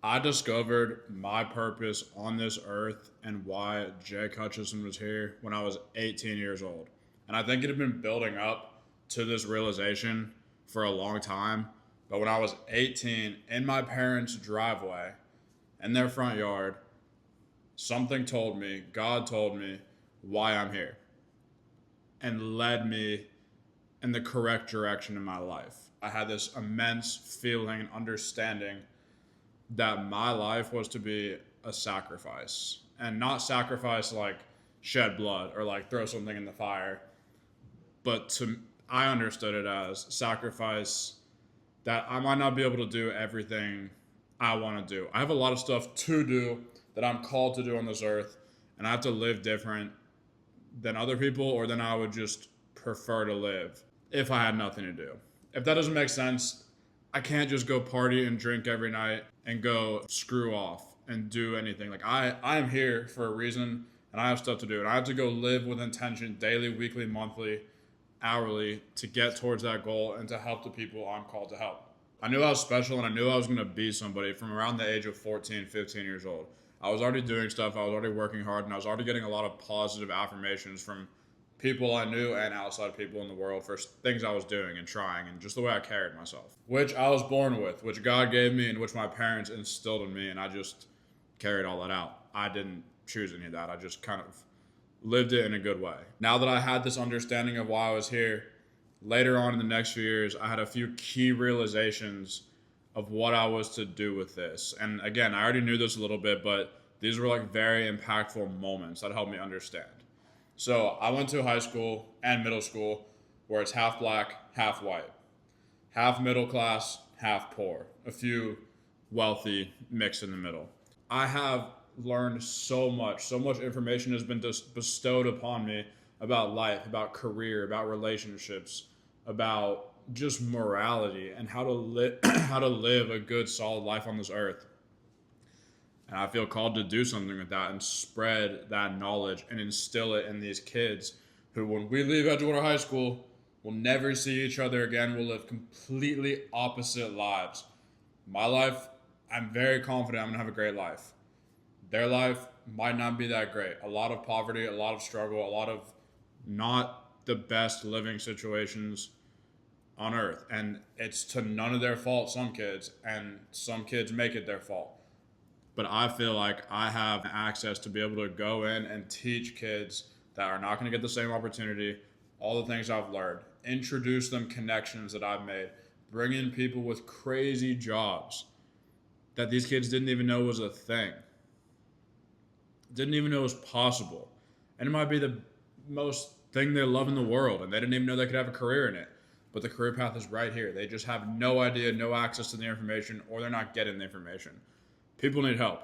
I discovered my purpose on this earth and why Jake Hutchison was here when I was 18 years old. And I think it had been building up to this realization for a long time. But when I was 18, in my parents' driveway, in their front yard, something told me, God told me why I'm here and led me in the correct direction in my life. I had this immense feeling and understanding that my life was to be a sacrifice, and not sacrifice like shed blood or like throw something in the fire, but to I understood it as sacrifice that I might not be able to do everything I want to do. I have a lot of stuff to do that I'm called to do on this earth, and I have to live different than other people, or than I would just prefer to live if I had nothing to do. If that doesn't make sense, I can't just go party and drink every night and go screw off and do anything. Like I am here for a reason, and I have stuff to do, and I have to go live with intention daily, weekly, monthly, hourly to get towards that goal and to help the people I'm called to help. I knew I was special, and I knew I was going to be somebody from around the age of 14, 15 years old. I was already doing stuff, I was already working hard, and I was already getting a lot of positive affirmations from people I knew and outside people in the world for things I was doing and trying and just the way I carried myself, which I was born with, which God gave me and which my parents instilled in me, and I just carried all that out. I didn't choose any of that. I just kind of lived it in a good way. Now that I had this understanding of why I was here, later on in the next few years, I had a few key realizations of what I was to do with this. And again, I already knew this a little bit, but these were like very impactful moments that helped me understand. So I went to high school and middle school where it's half black, half white, half middle class, half poor, a few wealthy mixed in the middle. I have learned so much information has been bestowed upon me about life, about career, about relationships, about just morality and how to live how to live a good solid life on this earth. And I feel called to do something with that and spread that knowledge and instill it in these kids who, when we leave Edgewater High School, will never see each other again. We'll live completely opposite lives. My life, I'm very confident I'm going to have a great life. Their life might not be that great. A lot of poverty, a lot of struggle, a lot of not the best living situations on earth. And it's to none of their fault, some kids, and some kids make it their fault. But I feel like I have access to be able to go in and teach kids that are not going to get the same opportunity, all the things I've learned, introduce them connections that I've made, bring in people with crazy jobs that these kids didn't even know was a thing, didn't even know was possible. And it might be the most thing they love in the world, and they didn't even know they could have a career in it. But the career path is right here. They just have no idea, no access to the information, or they're not getting the information. People need help.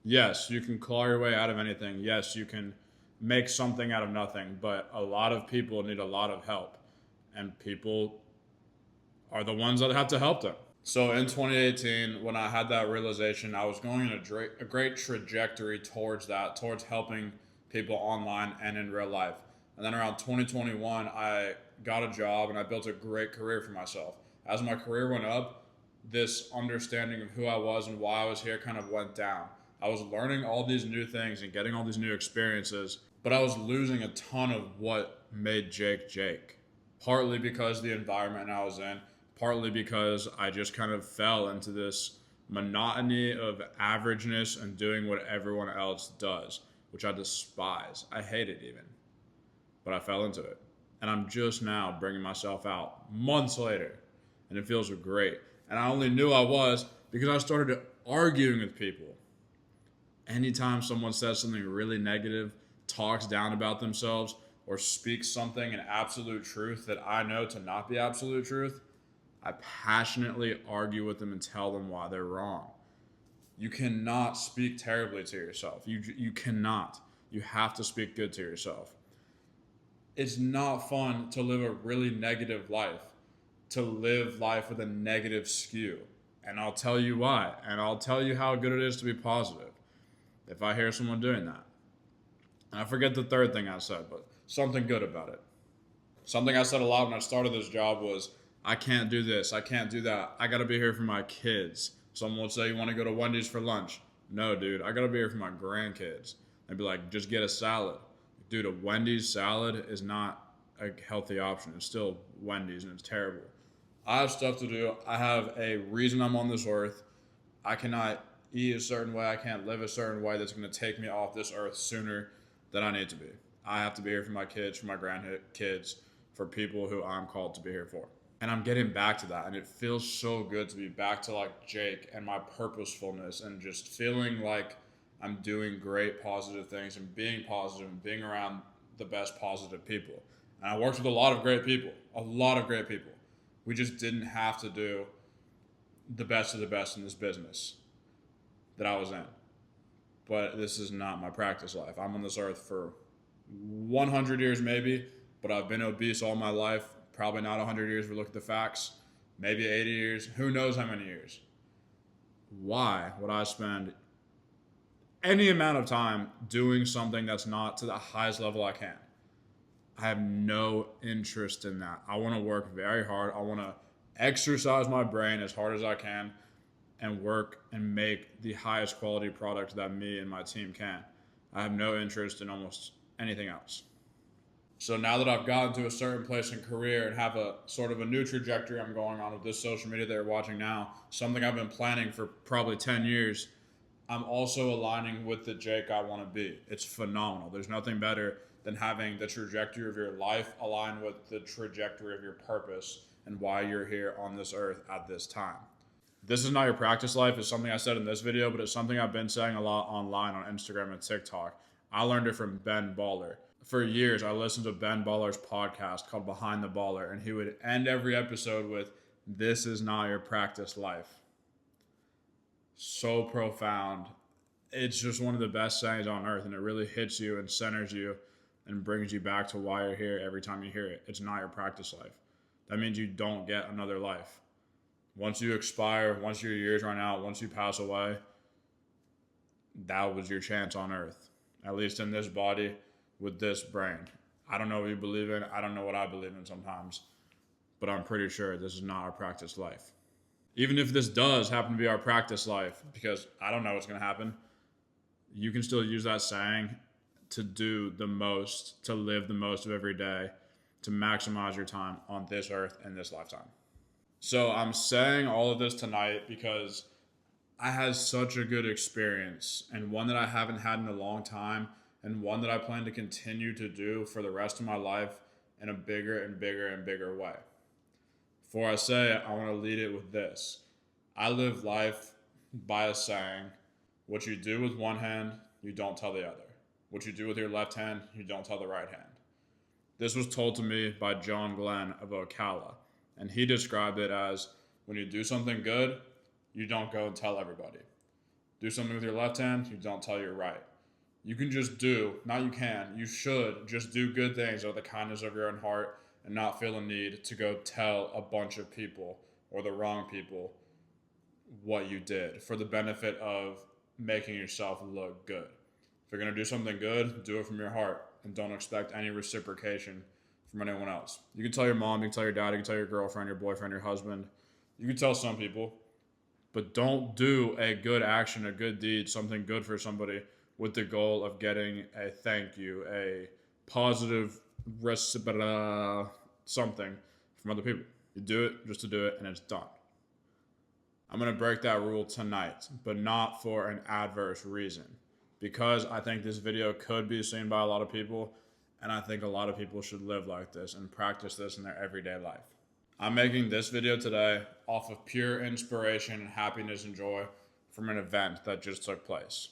Yes, you can claw your way out of anything. Yes, you can make something out of nothing. But a lot of people need a lot of help. And people are the ones that have to help them. So in 2018, when I had that realization, I was going in a great trajectory towards that, towards helping people online and in real life. And then around 2021, I got a job and I built a great career for myself. As my career went up, this understanding of who I was and why I was here kind of went down. I was learning all these new things and getting all these new experiences, but I was losing a ton of what made Jake Jake. Partly because the environment I was in, partly because I just kind of fell into this monotony of averageness and doing what everyone else does, which I despise. I hate it even, but I fell into it. And I'm just now bringing myself out months later, and it feels great. And I only knew I was because I started arguing with people. Anytime someone says something really negative, talks down about themselves, or speaks something in absolute truth that I know to not be absolute truth, I passionately argue with them and tell them why they're wrong. You cannot speak terribly to yourself. You cannot. You have to speak good to yourself. It's not fun to live a really negative life, to live life with a negative skew. And I'll tell you why. And I'll tell you how good it is to be positive if I hear someone doing that. And I forget the third thing I said, but something good about it. Something I said a lot when I started this job was, I can't do this, I can't do that. I got to be here for my kids. Someone would say, you want to go to Wendy's for lunch? No, dude, I got to be here for my grandkids. I'd be like, just get a salad. Dude, a Wendy's salad is not a healthy option. It's still Wendy's and it's terrible. I have stuff to do. I have a reason I'm on this earth. I cannot eat a certain way. I can't live a certain way that's going to take me off this earth sooner than I need to be. I have to be here for my kids, for my grandkids, for people who I'm called to be here for. And I'm getting back to that. And it feels so good to be back to like Jake and my purposefulness and just feeling like I'm doing great positive things and being positive and being around the best positive people. And I worked with a lot of great people, We just didn't have to do the best of the best in this business that I was in. But this is not my practice life. I'm on this earth for 100 years maybe, but I've been obese all my life. Probably not 100 years if we look at the facts. Maybe 80 years. Who knows how many years? Why would I spend any amount of time doing something that's not to the highest level I can? I have no interest in that. I want to work very hard. I want to exercise my brain as hard as I can and work and make the highest quality product that me and my team can. I have no interest in almost anything else. So now that I've gotten to a certain place in career and have a sort of a new trajectory I'm going on with this social media that you're watching now, something I've been planning for probably 10 years, I'm also aligning with the Jake I want to be. It's phenomenal. There's nothing better than having the trajectory of your life align with the trajectory of your purpose and why you're here on this earth at this time. This is not your practice life. It's something I said in this video, but it's something I've been saying a lot online on Instagram and TikTok. I learned it from Ben Baller. For years, I listened to Ben Baller's podcast called Behind the Baller, and he would end every episode with, "This is not your practice life." So profound. It's just one of the best sayings on earth, and it really hits you and centers you and brings you back to why you're here every time you hear it. It's not your practice life. That means you don't get another life. Once you expire, once your years run out, once you pass away, that was your chance on earth. At least in this body, with this brain. I don't know what you believe in. I don't know what I believe in sometimes. But I'm pretty sure this is not our practice life. Even if this does happen to be our practice life, because I don't know what's going to happen, you can still use that saying to do the most, to live the most of every day, to maximize your time on this earth and this lifetime. So I'm saying all of this tonight because I had such a good experience, and one that I haven't had in a long time, and one that I plan to continue to do for the rest of my life in a bigger and bigger and bigger way. Before I say it, I want to lead it with this. I live life by a saying, what you do with one hand, you don't tell the other. What you do with your left hand, you don't tell the right hand. This was told to me by John Glenn of Ocala, and he described it as, when you do something good, you don't go and tell everybody. Do something with your left hand, you don't tell your right. You can just do, not you can, you should just do good things out of the kindness of your own heart and not feel a need to go tell a bunch of people or the wrong people what you did for the benefit of making yourself look good. If you're going to do something good, do it from your heart and don't expect any reciprocation from anyone else. You can tell your mom, you can tell your dad, you can tell your girlfriend, your boyfriend, your husband. You can tell some people, but don't do a good action, a good deed, something good for somebody with the goal of getting a thank you, a positive something from other people. You do it just to do it, and it's done. I'm going to break that rule tonight, but not for an adverse reason, because I think this video could be seen by a lot of people, and I think a lot of people should live like this and practice this in their everyday life. I'm making this video today off of pure inspiration and happiness and joy from an event that just took place.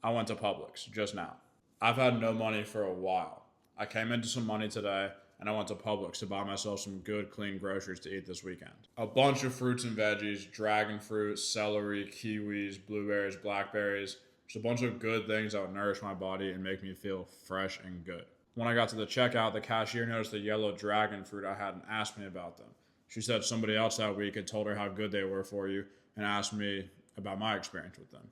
I went to Publix just now. I've had no money for a while. I came into some money today and I went to Publix to buy myself some good, clean groceries to eat this weekend. A bunch of fruits and veggies, dragon fruit, celery, kiwis, blueberries, blackberries. Just a bunch of good things that would nourish my body and make me feel fresh and good. When I got to the checkout, the cashier noticed the yellow dragon fruit I had and asked me about them. She said somebody else that week had told her how good they were for you and asked me about my experience with them.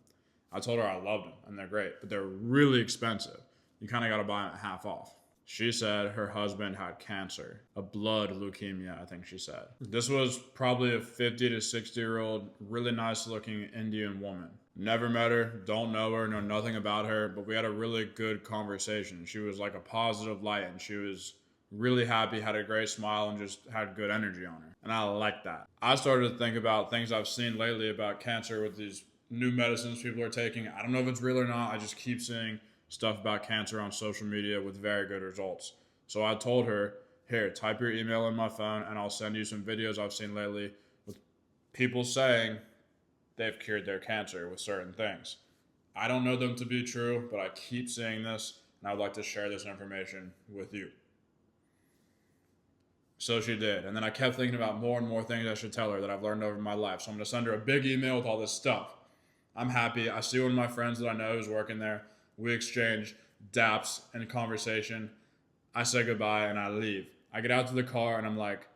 I told her I loved them and they're great, but they're really expensive. You kind of got to buy them at half off. She said her husband had cancer, a blood leukemia, I think she said. This was probably a 50 to 60-year-old, really nice looking Indian woman. Never met her, don't know her, know nothing about her, but we had a really good conversation. She was like a positive light, and she was really happy, had a great smile, and just had good energy on her. And I like that. I started to think about things I've seen lately about cancer with these new medicines people are taking. I don't know if it's real or not. I just keep seeing stuff about cancer on social media with very good results. So I told her, here, type your email in my phone and I'll send you some videos I've seen lately with people saying they've cured their cancer with certain things. I don't know them to be true, but I keep seeing this and I'd like to share this information with you. So she did. And then I kept thinking about more and more things I should tell her that I've learned over my life. So I'm going to send her a big email with all this stuff. I'm happy. I see one of my friends that I know who's working there. We exchange daps and conversation. I say goodbye and I leave. I get out to the car and I'm like,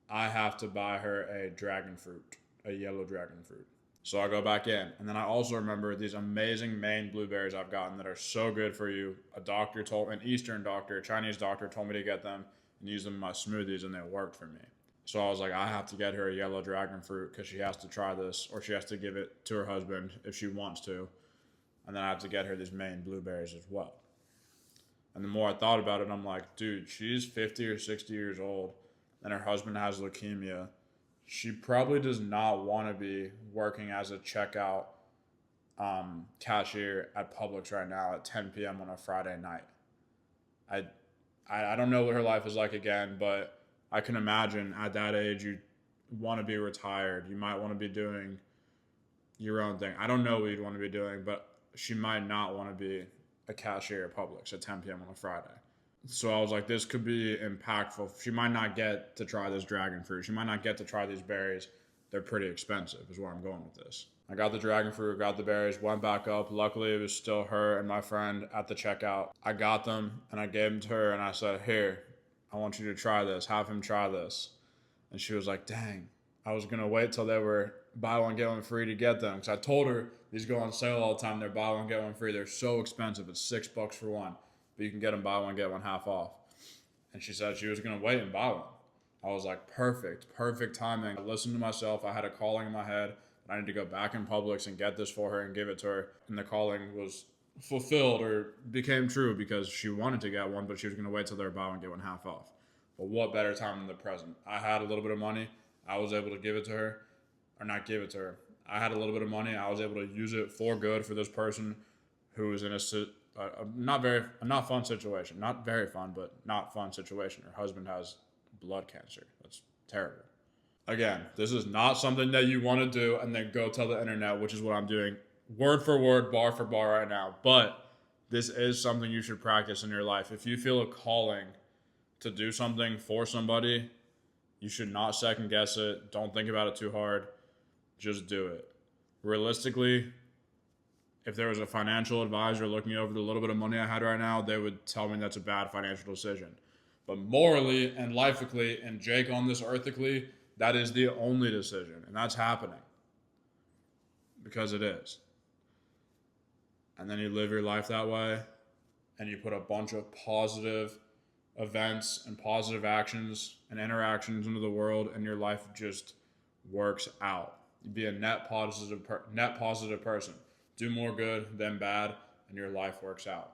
I have to buy her a dragon fruit, a yellow dragon fruit. So I go back in. And then I also remember these amazing Maine blueberries I've gotten that are so good for you. An Eastern doctor, a Chinese doctor told me to get them and use them in my smoothies, and they worked for me. So I was like, I have to get her a yellow dragon fruit because she has to try this, or she has to give it to her husband if she wants to. And then I have to get her these Maine blueberries as well. And the more I thought about it, I'm like, dude, she's 50 or 60 years old and her husband has leukemia. She probably does not want to be working as a checkout cashier at Publix right now at 10 p.m. on a Friday night. I don't know what her life is like again, but I can imagine at that age you want to be retired. You might want to be doing your own thing. I don't know what you'd want to be doing, but she might not want to be a cashier at Publix at 10 p.m. on a Friday. So I was like, this could be impactful. She might not get to try this dragon fruit. She might not get to try these berries. They're pretty expensive is where I'm going with this. I got the dragon fruit, got the berries, went back up. Luckily, it was still her and my friend at the checkout. I got them and I gave them to her and I said, here, I want you to try this. Have him try this. And she was like, dang, I was going to wait till they were buy one, get one free to get them. Because I told her these go on sale all the time. They're buy one, get one free. They're so expensive. It's $6 for one. But you can get them buy one, get one half off. And she said she was going to wait and buy one. I was like, perfect timing. I listened to myself. I had a calling in my head. I need to go back in Publix and get this for her and give it to her. And the calling was fulfilled or became true because she wanted to get one, but she was going to wait till they were buy one, get one half off. But what better time than the present? I had a little bit of money. I was able to give it to her, or not give it to her. I had a little bit of money. I was able to use it for good for this person who was in a not fun situation. Not very fun, but not fun situation. Her husband has blood cancer. That's terrible. Again, this is not something that you want to do and then go tell the internet, which is what I'm doing word for word, bar for bar right now. But this is something you should practice in your life. If you feel a calling to do something for somebody, you should not second guess it. Don't think about it too hard. Just do it. Realistically, if there was a financial advisor looking over the little bit of money I had right now, they would tell me that's a bad financial decision. But morally and lifically, and Jake on this earthically, that is the only decision, and that's happening because it is. And then you live your life that way, and you put a bunch of positive events and positive actions and interactions into the world, and your life just works out. You be a net positive person. Do more good than bad, and your life works out.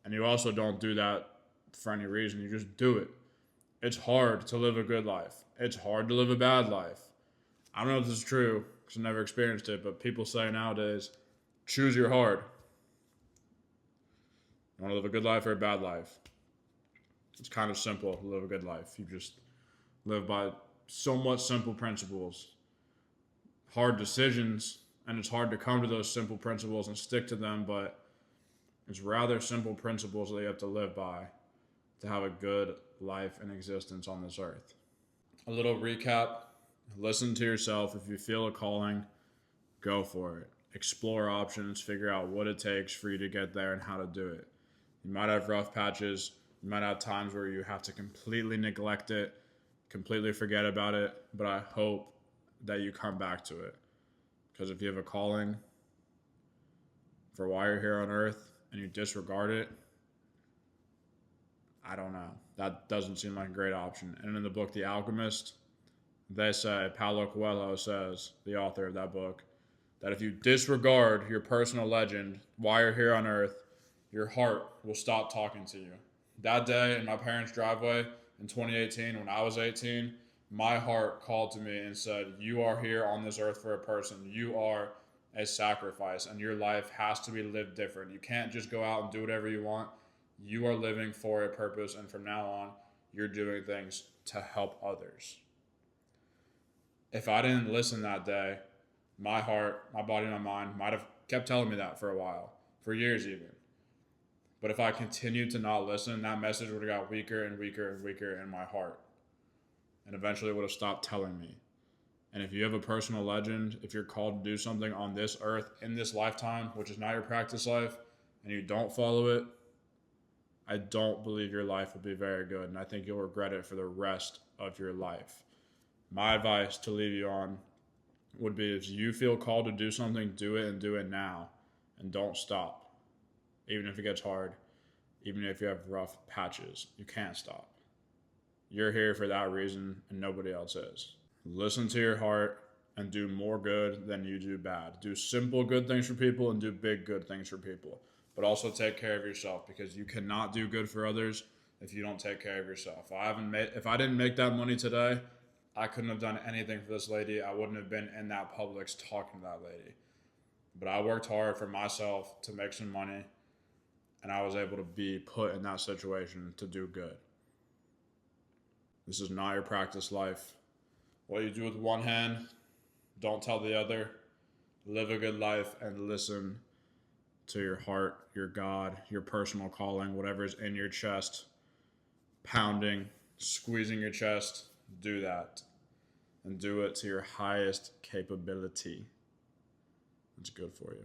And you also don't do that for any reason. You just do it. It's hard to live a good life. It's hard to live a bad life. I don't know if this is true because I've never experienced it, but people say nowadays, choose your hard. You want to live a good life or a bad life? It's kind of simple to live a good life. You just live by somewhat simple principles. Hard decisions, and it's hard to come to those simple principles and stick to them, but it's rather simple principles that you have to live by to have a good life and existence on this earth. A little recap. Listen to yourself. If you feel a calling, go for it. Explore options. Figure out what it takes for you to get there and how to do it. You might have rough patches. You might have times where you have to completely neglect it, completely forget about it, but I hope that you come back to it. Because if you have a calling for why you're here on earth and you disregard it, I don't know. That doesn't seem like a great option. And in the book The Alchemist, they say, Paulo Coelho says, the author of that book, that if you disregard your personal legend while you're here on earth, your heart will stop talking to you. That day in my parents' driveway in 2018, when I was 18, my heart called to me and said, "You are here on this earth for a person. You are a sacrifice, and your life has to be lived different. You can't just go out and do whatever you want. You are living for a purpose, and from now on, you're doing things to help others." If I didn't listen that day, my heart, my body, my mind might have kept telling me that for a while, for years even. But if I continued to not listen, that message would have got weaker and weaker and weaker in my heart, and eventually would have stopped telling me. And if you have a personal legend, if you're called to do something on this earth in this lifetime, which is not your practice life, and you don't follow it, I don't believe your life will be very good. And I think you'll regret it for the rest of your life. My advice to leave you on would be, if you feel called to do something, do it and do it now. And don't stop. Even if it gets hard, even if you have rough patches, you can't stop. You're here for that reason, and nobody else is. Listen to your heart and do more good than you do bad. Do simple good things for people and do big good things for people. But also take care of yourself, because you cannot do good for others if you don't take care of yourself. If I didn't make that money today, I couldn't have done anything for this lady. I wouldn't have been in that Publix talking to that lady. But I worked hard for myself to make some money, and I was able to be put in that situation to do good. This is not your practice life. What you do with one hand, don't tell the other. Live a good life and listen to your heart, your God, your personal calling, whatever's in your chest, pounding, squeezing your chest. Do that. And do it to your highest capability. It's good for you.